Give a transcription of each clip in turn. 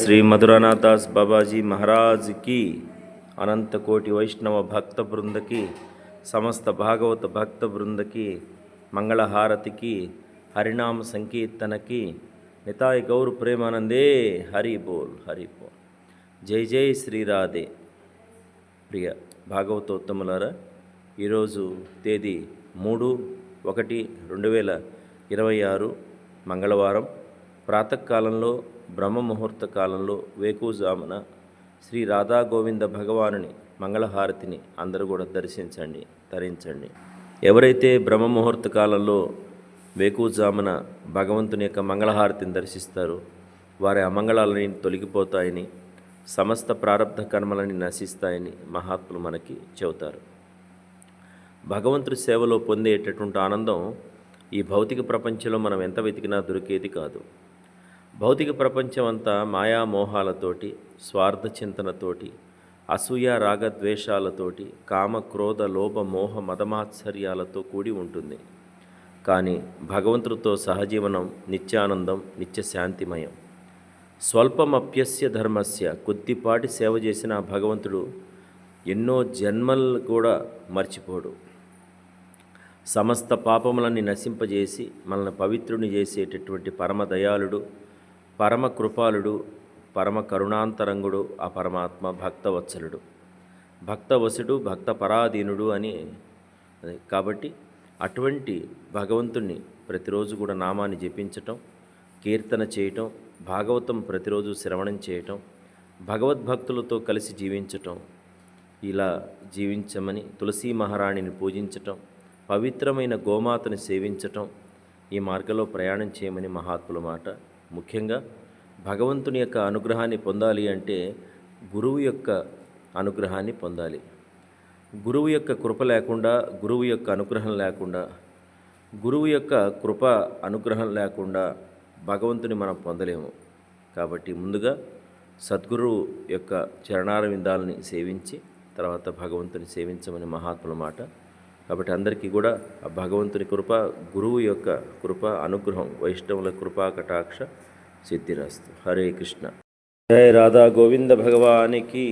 श्री मधुरानाथ दास बाबाजी महाराज की, अनंत कोटि वैष्णव भक्त वृंद की, समस्त भागवत भक्त वृंद की मंगళహారతి की, हरिनाम संकीर्तन की, निताय गौर प्रेमानंदे हरि बोल हरि बोल. జై జై శ్రీరాధే. ప్రియ భాగవతోత్తములారా, ఈరోజు తేదీ 3/1/2026 మంగళవారం ప్రాతకాలంలో బ్రహ్మ ముహూర్త కాలంలో వేకుజామున శ్రీ రాధా గోవింద భగవానుని మంగళహారతిని అందరూ కూడా దర్శించండి, తరించండి. ఎవరైతే బ్రహ్మ ముహూర్త కాలంలో వేకుజామున భగవంతుని యొక్క మంగళహారతిని దర్శిస్తారో వారి అమంగళాలని తొలగిపోతాయని, సమస్త ప్రారబ్ధ కర్మలని నశిస్తాయని మహాత్ములు మనకి చెబుతారు. భగవంతుడి సేవలో పొందేటటువంటి ఆనందం ఈ భౌతిక ప్రపంచంలో మనం ఎంత వెతికినా దొరికేది కాదు. భౌతిక ప్రపంచం అంతా మాయామోహాలతోటి, స్వార్థ చింతనతోటి, అసూయ రాగద్వేషాలతోటి, కామ క్రోధ లోభ మోహ మదమాత్సర్యాలతో కూడి ఉంటుంది. కానీ భగవంతుడితో సహజీవనం నిత్యానందం, నిత్యశాంతిమయం. స్వల్పమప్యస్య ధర్మస్య, కొద్దిపాటి సేవ చేసిన భగవంతుడు ఎన్నో జన్మలు కూడా మర్చిపోడు. సమస్త పాపములని నశింపజేసి మనల్ని పవిత్రుని చేసేటటువంటి పరమదయాళుడు, పరమ కృపాలుడు, పరమ కరుణాంతరంగుడు ఆ పరమాత్మ భక్తవత్సలుడు, భక్తవసుడు, భక్త పరాధీనుడు అని. కాబట్టి అటువంటి భగవంతుణ్ణి ప్రతిరోజు కూడా నామాన్ని జపించటం, కీర్తన చేయటం, భాగవతం ప్రతిరోజు శ్రవణం చేయటం, భగవద్భక్తులతో కలిసి జీవించటం, ఇలా జీవించమని తులసీ మహారాణిని పూజించటం, పవిత్రమైన గోమాతని సేవించటం, ఈ మార్గంలో ప్రయాణం చేయమని మహాత్ముల మాట. ముఖ్యంగా భగవంతుని యొక్క అనుగ్రహాన్ని పొందాలి అంటే గురువు యొక్క అనుగ్రహాన్ని పొందాలి. గురువు యొక్క కృప లేకుండా, గురువు యొక్క అనుగ్రహం లేకుండా, గురువు యొక్క కృప అనుగ్రహం లేకుండా భగవంతుని మనం పొందలేము. కాబట్టి ముందుగా సద్గురువు యొక్క చరణారవిందాలని సేవించి తర్వాత భగవంతుని సేవించమని మహాత్ముల మాట. కాబట్టి అందరికీ కూడా ఆ భగవంతుని కృప, గురువు యొక్క కృప, అనుగ్రహం, వైష్ణవుల కృపా కటాక్ష సిద్ధిరస్తు. హరే కృష్ణ. జయ రాధా గోవింద భగవానికి.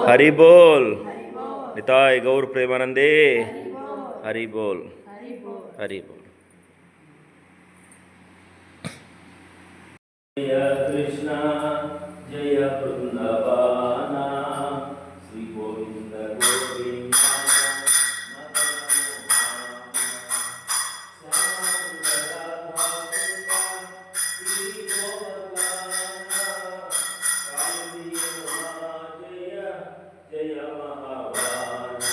हरि बोल. निताय गौर प्रेमानंदे हरि बोल हरि बोल. जय कृष्ण जय वृंदावन श्री गोविंद गोविंद. जय महावाना